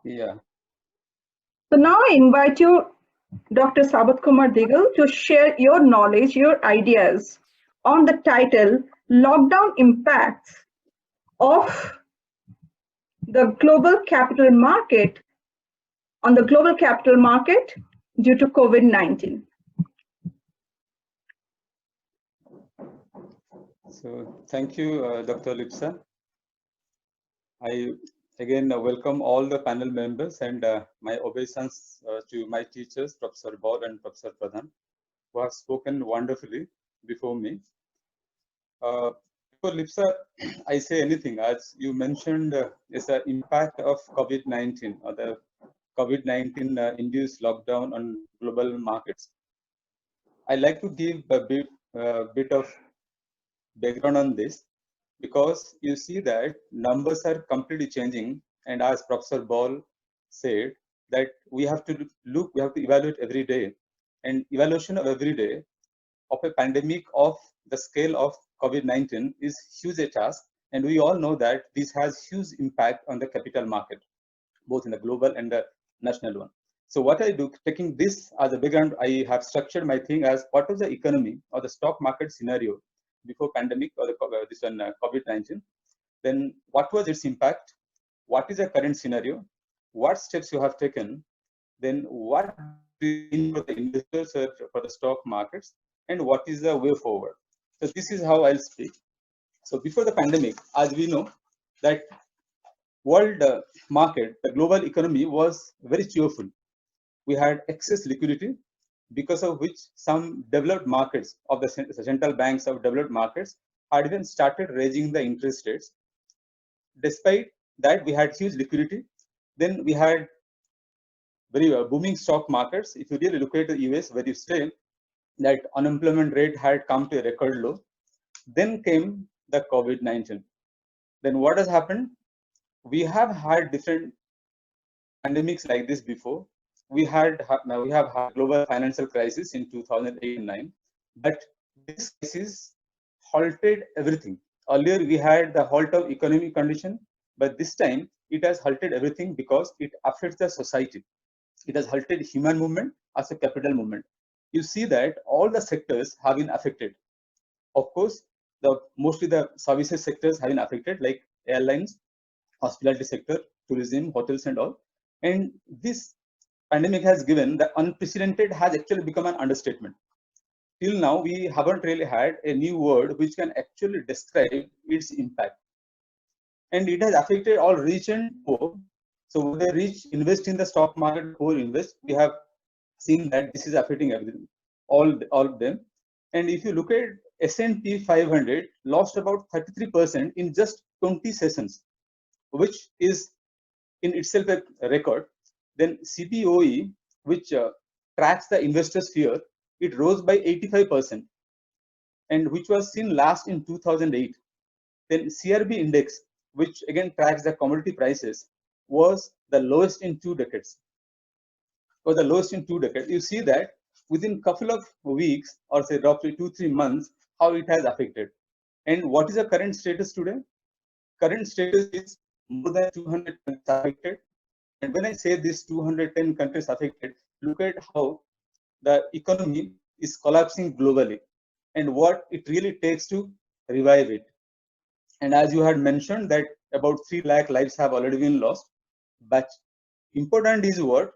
Yeah. So now I invite you, Dr. Sabat Kumar Digal, to share your knowledge, your ideas on the title Lockdown Impacts of the Global Capital Market on the Global Capital Market due to COVID-19. So thank you, Dr. Lipsa. I again welcome all the panel members and my obeisance to my teachers, Professor Ball and Professor Pradhan, who have spoken wonderfully before me. Before Lipsa, I say anything, as you mentioned, is the impact of COVID-19 or the COVID-19 induced lockdown on global markets. I like to give a bit of background on this because you see that numbers are completely changing, and as Professor Ball said, that we have to evaluate every day, and evaluation of every day of a pandemic of the scale of COVID-19 is huge a task, and we all know that this has huge impact on the capital market, both in the global and the national one. So what I do, taking this as a background, I have structured my thing as what was the economy or the stock market scenario before pandemic or this one COVID-19. Then what was its impact? What is the current scenario? What steps you have taken? Then what mean for the investors or for the stock markets? And what is the way forward? So this is how I'll speak. So before the pandemic, as we know, that world market, the global economy was very cheerful. We had excess liquidity, because of which some developed markets of the central banks of developed markets had even started raising the interest rates. Despite that, we had huge liquidity. Then we had very booming stock markets. If you really look at the US, where you stay, that unemployment rate had come to a record low. Then came the COVID-19. Then what has happened? We have had different pandemics like this before. We have had global financial crisis in 2008 and 9, but this crisis halted everything. Earlier we had the halt of economic condition, but this time it has halted everything because it affects the society. It has halted human movement as a capital movement. You see that all the sectors have been affected. Of course, mostly the services sectors have been affected, like airlines, hospitality sector, tourism, hotels, and all. And this pandemic has given the unprecedented has actually become an understatement. Till now, we haven't really had a new word which can actually describe its impact. And it has affected all rich and poor. So when the rich invest in the stock market, poor invest, we have seen that this is affecting everything, all of them. And if you look at S&P 500, lost about 33% in just 20 sessions, which is in itself a record. Then CPOE, which tracks the investors' fear, it rose by 85%, and which was seen last in 2008. Then CRB index, which again tracks the commodity prices, was the lowest in 2 decades. Was the lowest in 2 decades. You see that within couple of weeks, or say roughly 2-3 months, how it has affected. And what is the current status today? Current status is more than 200 countries affected. And when I say this 210 countries affected, look at how the economy is collapsing globally and what it really takes to revive it. And as you had mentioned that about 3 lakh lives have already been lost, but important is what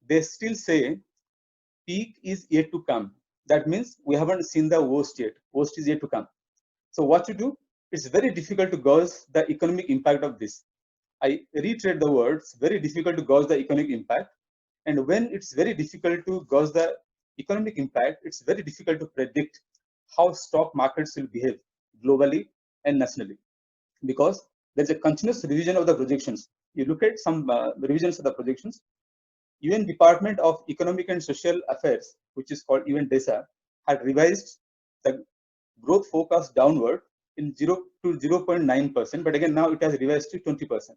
they still say peak is yet to come. That means we haven't seen the worst yet. Worst is yet to come. So what to do? It's very difficult to gauge the economic impact of this. I reiterate the words, very difficult to gauge the economic impact. And when it's very difficult to gauge the economic impact, it's very difficult to predict how stock markets will behave globally and nationally, because there's a continuous revision of the projections. You look at some revisions of the projections. UN Department of Economic and Social Affairs, which is called UN DESA, had revised the growth forecast downward in 0 to 0.9%, but again now it has revised to 20%.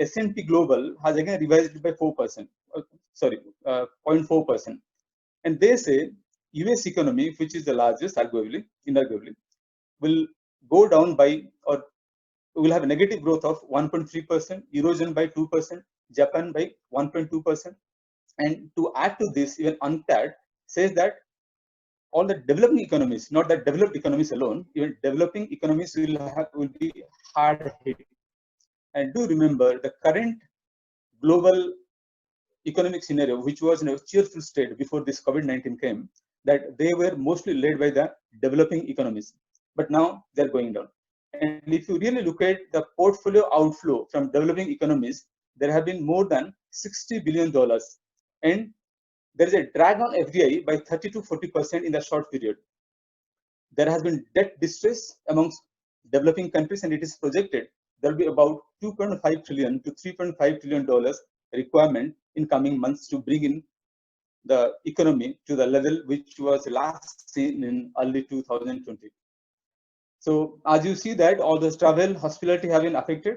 S&P Global has again revised by 4%, 0.4%. And they say US economy, which is the largest, arguably, will go down by, or will have a negative growth of 1.3%, erosion by 2%, Japan by 1.2%. And to add to this, even UNCTAD says that all the developing economies, not the developed economies alone, even developing economies will be hard hit. And do remember the current global economic scenario, which was in a cheerful state before this COVID-19 came, that they were mostly led by the developing economies. But now they're going down. And if you really look at the portfolio outflow from developing economies, there have been more than $60 billion. And there is a drag on FDI by 30 to 40% in the short period. There has been debt distress amongst developing countries, and it is projected there will be about $2.5 trillion to $3.5 trillion requirement in coming months to bring in the economy to the level which was last seen in early 2020. So as you see that all the travel, hospitality have been affected,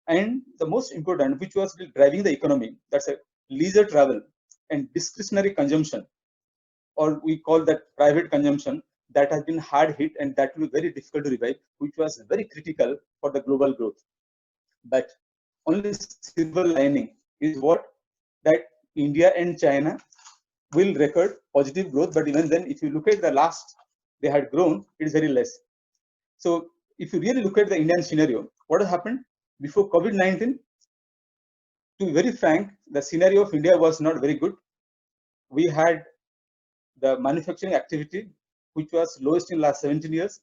and the most important, which was driving the economy, that's a leisure travel and discretionary consumption, or we call that private consumption, that has been hard hit, and that will be very difficult to revive, which was very critical for the global growth. But only silver lining is what that India and China will record positive growth. But even then, if you look at the last they had grown, it is very less. So if you really look at the Indian scenario, what has happened before COVID-19? To be very frank, the scenario of India was not very good. We had the manufacturing activity, which was lowest in last 17 years.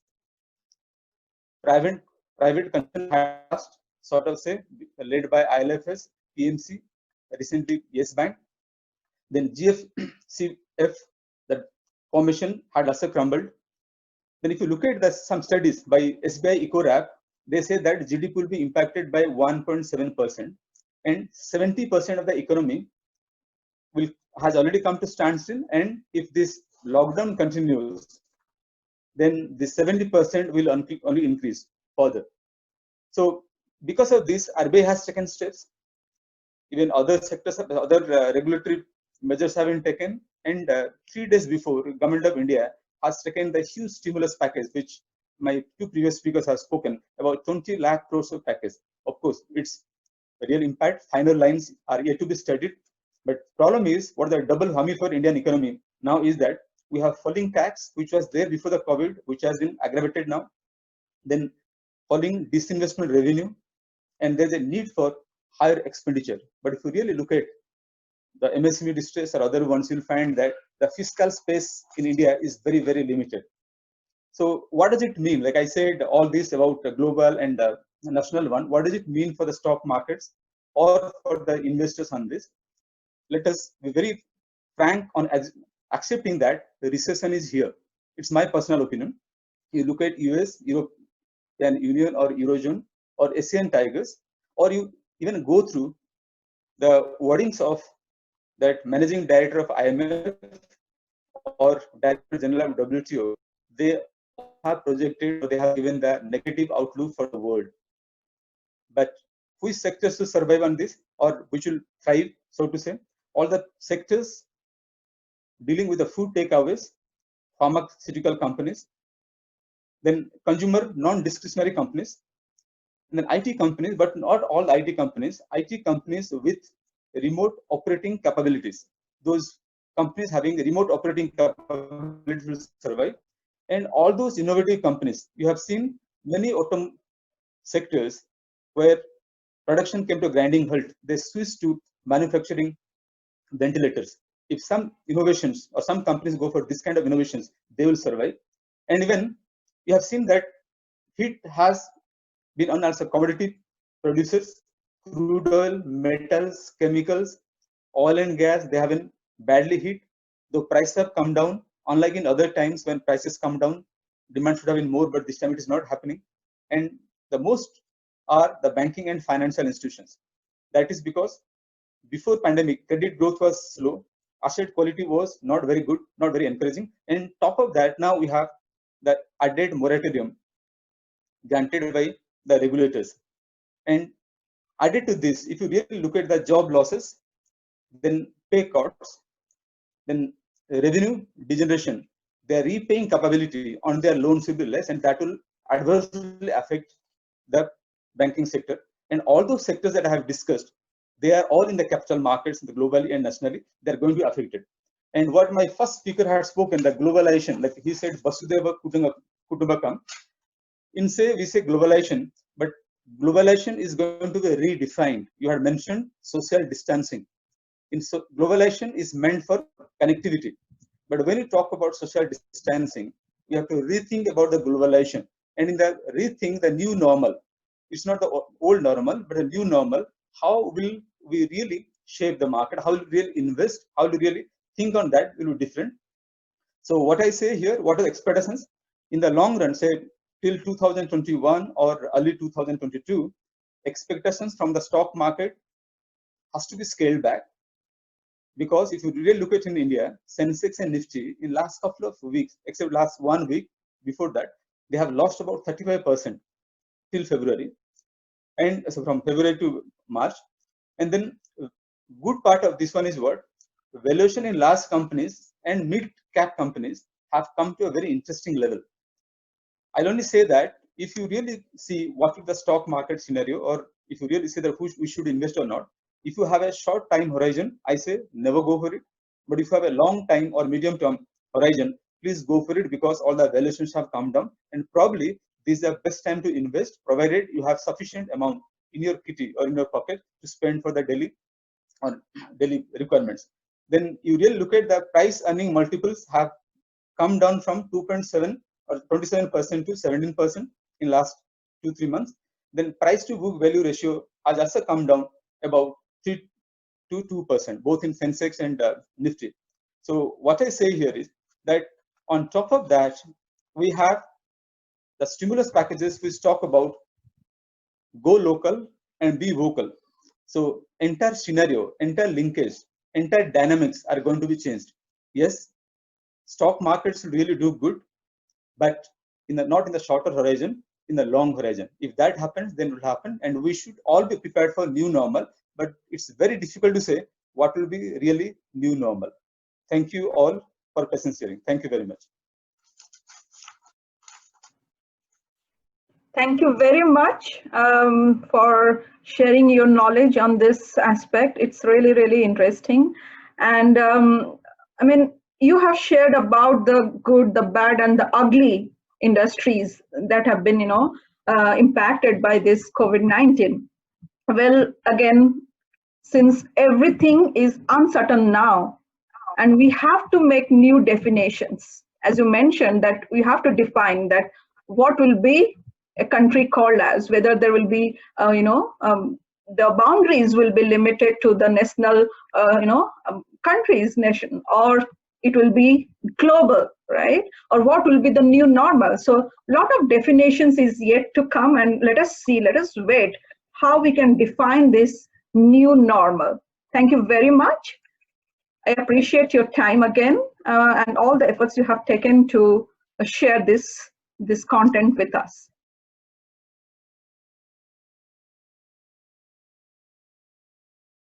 Private consumption had sort of say led by ILFS, PMC, recently Yes Bank. Then GFCF, the formation had also crumbled. Then if you look at some studies by SBI EcoRap, they say that GDP will be impacted by 1.7%, and 70% of the economy has already come to standstill. And if this lockdown continues, then the 70% will only increase further. So because of this, RBI has taken steps. Even other sectors, other regulatory measures have been taken. And 3 days before, Government of India has taken the huge stimulus package, which my two previous speakers have spoken about, 20 lakh crores of package. Of course, its real impact, final lines are yet to be studied. But problem is, what the double whammy for Indian economy now is that we have falling tax, which was there before the COVID, which has been aggravated now. Then falling disinvestment revenue, and there's a need for higher expenditure. But if you really look at the MSME distress or other ones, you'll find that the fiscal space in India is very, very limited. So what does it mean? Like I said, all this about the global and the national one, what does it mean for the stock markets or for the investors on this? Let us be very frank on accepting that the recession is here. It's my personal opinion. You look at US, European Union or Eurozone or Asian tigers, or you even go through the wordings of that managing director of IMF or director general of WTO, they have projected, or they have given the negative outlook for the world. But which sectors to survive on this, or which will thrive, so to say? All the sectors dealing with the food takeaways, pharmaceutical companies, then consumer non-discretionary companies, and then IT companies, but not all IT companies. IT companies with remote operating capabilities. Those companies having remote operating capabilities will survive. And all those innovative companies, you have seen many autumn sectors where production came to a grinding halt. They switched to manufacturing ventilators. If some innovations or some companies go for this kind of innovations, they will survive. And even you have seen that hit has been on also commodity producers, crude oil, metals, chemicals, oil and gas, they have been badly hit. Though prices have come down, unlike in other times when prices come down, demand should have been more, but this time it is not happening. And the most are the banking and financial institutions. That is because before pandemic, credit growth was slow, asset quality was not very good, not very encouraging. And top of that, now we have the added moratorium granted by the regulators. And added to this, if you really look at the job losses, then pay cuts, then revenue degeneration, their repaying capability on their loans will be less, and that will adversely affect the banking sector. And all those sectors that I have discussed, They are all in the capital markets, globally and nationally. They're going to be affected. And what my first speaker had spoken, the globalization, like he said, Vasudeva Kutumbakam. In say we say globalization, but globalization is going to be redefined. You had mentioned social distancing. Globalization is meant for connectivity, but when you talk about social distancing, you have to rethink about the globalization, and in the rethink the new normal. It's not the old normal, but a new normal. How will we really shape the market? How will we really invest? How will we really think on that will be different. So what I say here, what are the expectations in the long run, say till 2021 or early 2022, expectations from the stock market has to be scaled back. Because if you really look at in India, Sensex and Nifty in last couple of weeks, except last 1 week before that, they have lost about 35% till February, and so from February to March. And then good part of this one is what valuation in large companies and mid cap companies have come to a very interesting level. I'll only say that if you really see what is the stock market scenario, or if you really see that who we should invest or not, if you have a short time horizon, I say never go for it. But if you have a long time or medium term horizon, please go for it, because all the valuations have come down, and probably this is the best time to invest, provided you have sufficient amount in your kitty or in your pocket to spend for the daily requirements. Then you really look at the price earning multiples have come down from 2.7 or 27% to 17% in last 2-3 months. Then price to book value ratio has also come down about 3 to 2%, both in Sensex and Nifty. So what I say here is that on top of that, we have the stimulus packages which talk about go local and be vocal. So entire scenario, entire linkage, entire dynamics are going to be changed. Yes, stock markets will really do good, but not in the shorter horizon, in the long horizon. If that happens, then it will happen, and we should all be prepared for new normal. But it's very difficult to say what will be really new normal. Thank you all for patience hearing. Thank you very much. Thank you very much for sharing your knowledge on this aspect. It's really, really interesting. And I mean, you have shared about the good, the bad, and the ugly industries that have been, impacted by this COVID-19. Well, again, since everything is uncertain now, and we have to make new definitions, as you mentioned, that we have to define that what will be a country called as, whether there will be, the boundaries will be limited to the national, countries, nation, or it will be global, right? Or what will be the new normal? So a lot of definitions is yet to come, and let us wait how we can define this new normal. Thank you very much. I appreciate your time again and all the efforts you have taken to share this content with us.